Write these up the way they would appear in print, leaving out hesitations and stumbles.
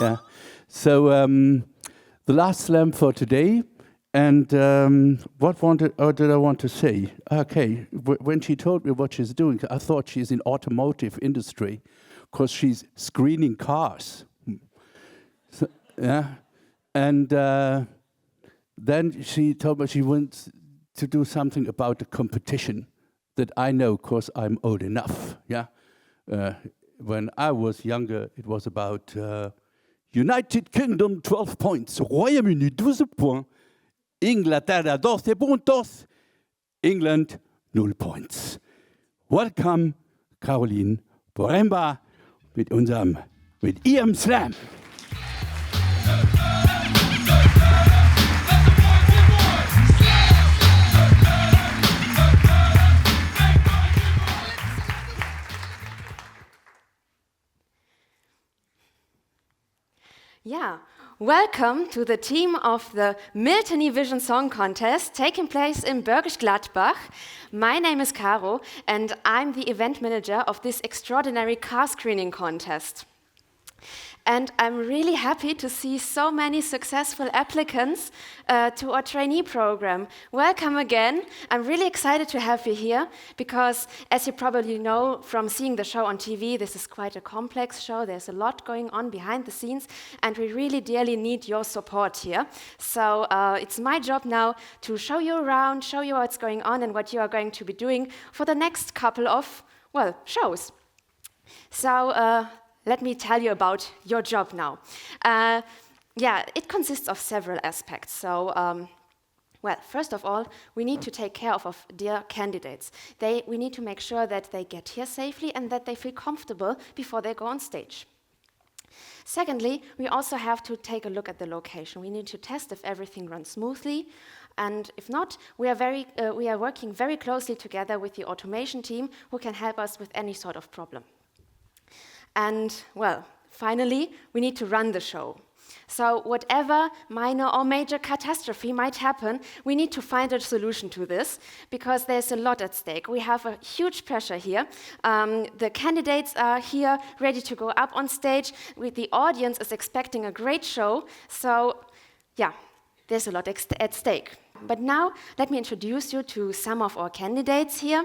Yeah. So the last slam for today, and did I want to say? Okay, when she told me what she's doing, I thought she's in automotive industry, because she's screening cars. So, yeah, and then she told me she wants to do something about the competition that I know, because I'm old enough. Yeah, when I was younger, it was about United Kingdom 12 points, Royaume-Uni 12 points, Inglaterra 12 puntos, England 0 points. Welcome, Caroline Poremba, mit ihrem Slam. Yeah, welcome to the team of the Miltenyi Vision Song Contest taking place in Bergisch Gladbach. My name is Caro and I'm the event manager of this extraordinary car screening contest. And I'm really happy to see so many successful applicants to our trainee program. Welcome again. I'm really excited to have you here because, as you probably know from seeing the show on TV, this is quite a complex show. There's a lot going on behind the scenes, and we really dearly need your support here. So it's my job now to show you around, show you what's going on and what you are going to be doing for the next couple of, well, shows. So let me tell you about your job now. Yeah, it consists of several aspects. So, well, first of all, we need to take care of dear candidates. We need to make sure that they get here safely and that they feel comfortable before they go on stage. Secondly, we also have to take a look at the location. We need to test if everything runs smoothly. And if not, we are working very closely together with the automation team who can help us with any sort of problem. And, well, finally, we need to run the show. So whatever minor or major catastrophe might happen, we need to find a solution to this, because there's a lot at stake. We have a huge pressure here. The candidates are here, ready to go up on stage. The audience is expecting a great show. So, yeah, there's a lot at stake. But now, let me introduce you to some of our candidates here.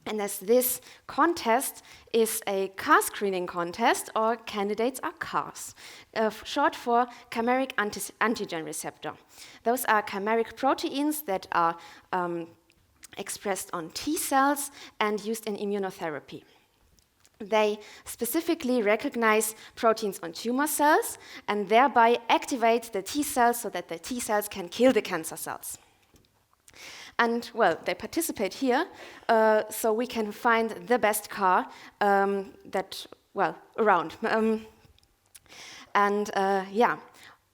And as this contest is a car screening contest, our candidates are CARs, short for chimeric antigen receptor. Those are chimeric proteins that are expressed on T cells and used in immunotherapy. They specifically recognize proteins on tumor cells and thereby activate the T cells so that the T cells can kill the cancer cells. And, well, they participate here, so we can find the best car around. Yeah,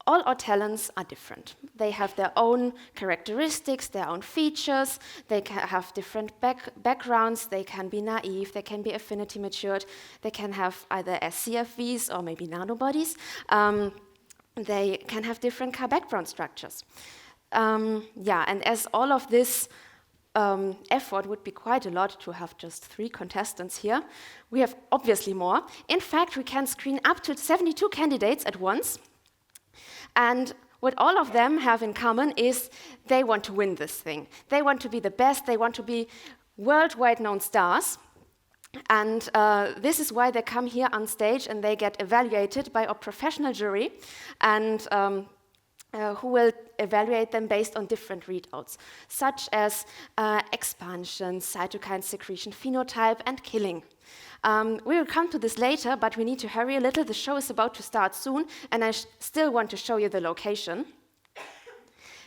all our talents are different. They have their own characteristics, their own features. They have different backgrounds. They can be naive. They can be affinity matured. They can have either scFVs or maybe nanobodies. They can have different car background structures. Yeah, and as all of this effort would be quite a lot to have just 3 contestants here, we have obviously more. In fact, we can screen up to 72 candidates at once. And what all of them have in common is they want to win this thing. They want to be the best. They want to be worldwide known stars. And this is why they come here on stage and they get evaluated by a professional jury. And who will evaluate them based on different readouts, such as expansion, cytokine secretion, phenotype, and killing. We will come to this later, but we need to hurry a little. The show is about to start soon, and I still want to show you the location.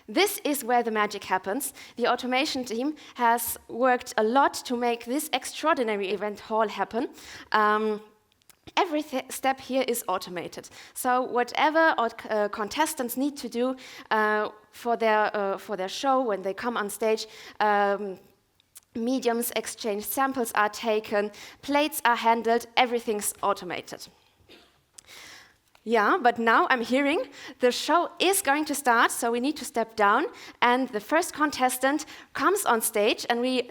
This is where the magic happens. The automation team has worked a lot to make this extraordinary event hall happen. Every step here is automated. So whatever our contestants need to do for their show when they come on stage, mediums exchanged, samples are taken, plates are handled, everything's automated. Yeah, but now I'm hearing the show is going to start, so we need to step down, and the first contestant comes on stage, and we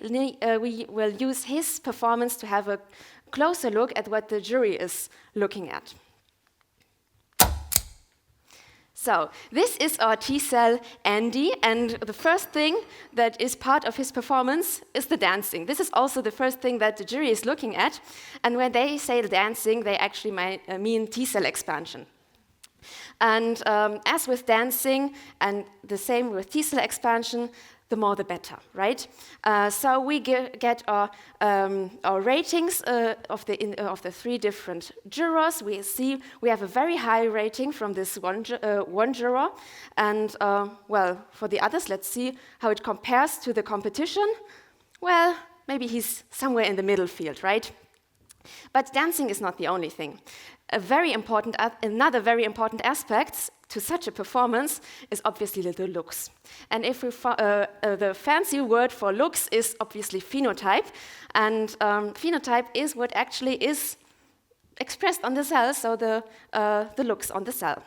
will use his performance to have a closer look at what the jury is looking at. So, this is our T-cell Andy, and the first thing that is part of his performance is the dancing. This is also the first thing that the jury is looking at, and when they say dancing, they actually mean T-cell expansion. And as with dancing, and the same with T-cell expansion, the more the better, right? So we get our ratings of the three different jurors. We see we have a very high rating from this one juror, and well, for the others, let's see how it compares to the competition. Well, maybe he's somewhere in the middle field, right? But dancing is not the only thing. Another very important aspect to such a performance is obviously the looks. And if the fancy word for looks is obviously phenotype, and phenotype is what actually is expressed on the cell, so the looks on the cell.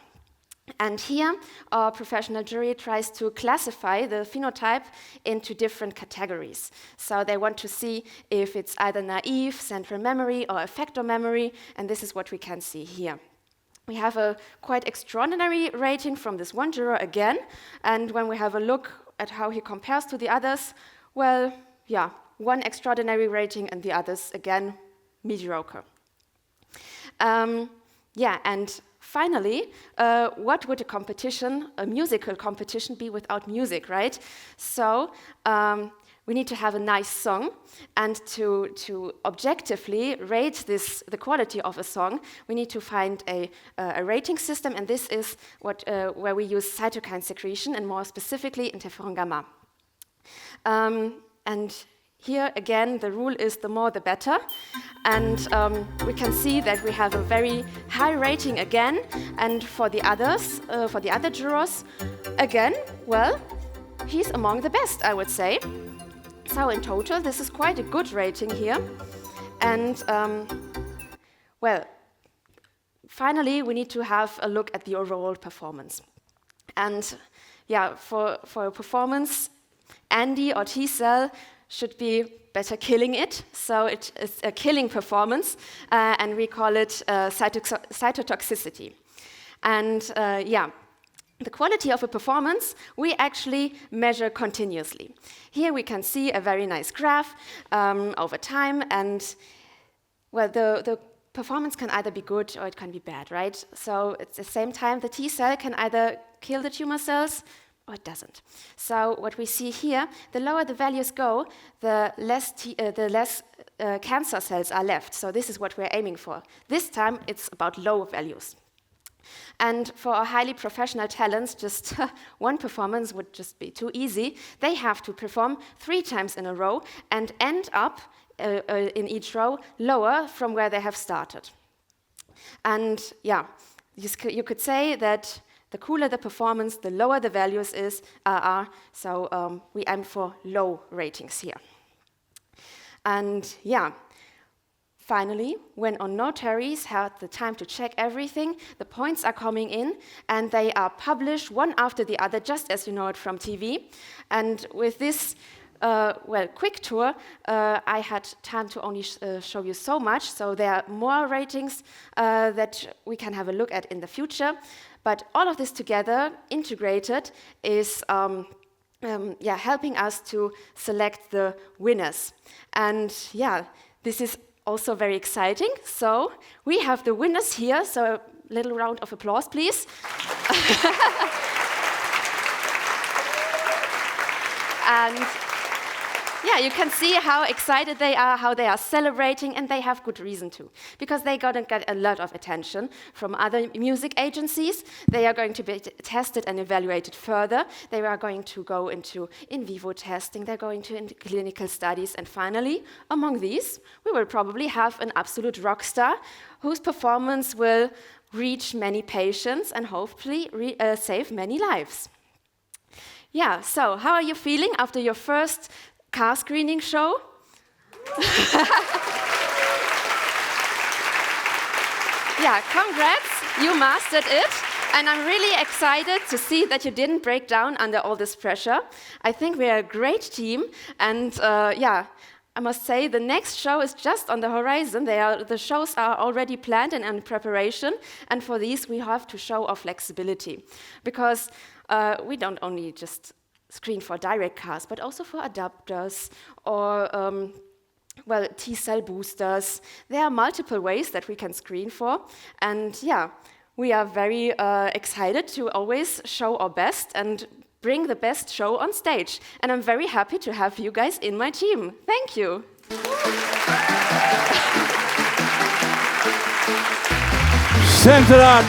And here, our professional jury tries to classify the phenotype into different categories. So they want to see if it's either naive, central memory, or effector memory, and this is what we can see here. We have a quite extraordinary rating from this one juror again, and when we have a look at how he compares to the others, well, yeah, one extraordinary rating and the others, again, mediocre. Yeah, and finally, what would a musical competition be without music, right? So we need to have a nice song, and to objectively rate the quality of a song, we need to find a rating system, and this is where we use cytokine secretion, and more specifically interferon gamma. And here again, the rule is the more the better, and we can see that we have a very high rating again, and for the others, for the other jurors, again, well, he's among the best, I would say. So in total, this is quite a good rating here, and well, finally, we need to have a look at the overall performance. And yeah, for a performance, Andy or T-cell should be better killing it, so it is a killing performance, and we call it cytotoxicity. And yeah, the quality of a performance we actually measure continuously. Here we can see a very nice graph over time, and well, the performance can either be good or it can be bad, right? So at the same time, the T-cell can either kill the tumor cells or it doesn't. So what we see here, the lower the values go, the less cancer cells are left. So this is what we're aiming for. This time it's about low values. And for our highly professional talents, just one performance would just be too easy. They have to perform 3 times in a row and end up in each row lower from where they have started. And yeah, you could say that the cooler the performance, the lower the values are. So we aim for low ratings here. And yeah, finally, when our notaries had the time to check everything, the points are coming in, and they are published one after the other, just as you know it from TV. And with this quick tour, I had time to only show you so much, so there are more ratings that we can have a look at in the future. But all of this together, integrated, is helping us to select the winners. And yeah, this is also very exciting. So we have the winners here, so a little round of applause, please. And yeah, you can see how excited they are, how they are celebrating, and they have good reason to, because they're going to get a lot of attention from other music agencies. They are going to be tested and evaluated further. They are going to go into in vivo testing. They're going into clinical studies. And finally, among these, we will probably have an absolute rock star whose performance will reach many patients and hopefully save many lives. Yeah, so how are you feeling after your first car screening show? Yeah, congrats, you mastered it. And I'm really excited to see that you didn't break down under all this pressure. I think we are a great team. And yeah, I must say the next show is just on the horizon. The shows are already planned and in preparation. And for these, we have to show our flexibility. Because we don't only just screen for direct cast, but also for adapters or well, T-cell boosters. There are multiple ways that we can screen for. And yeah, we are very excited to always show our best and bring the best show on stage. And I'm very happy to have you guys in my team. Thank you. Thanks a lot.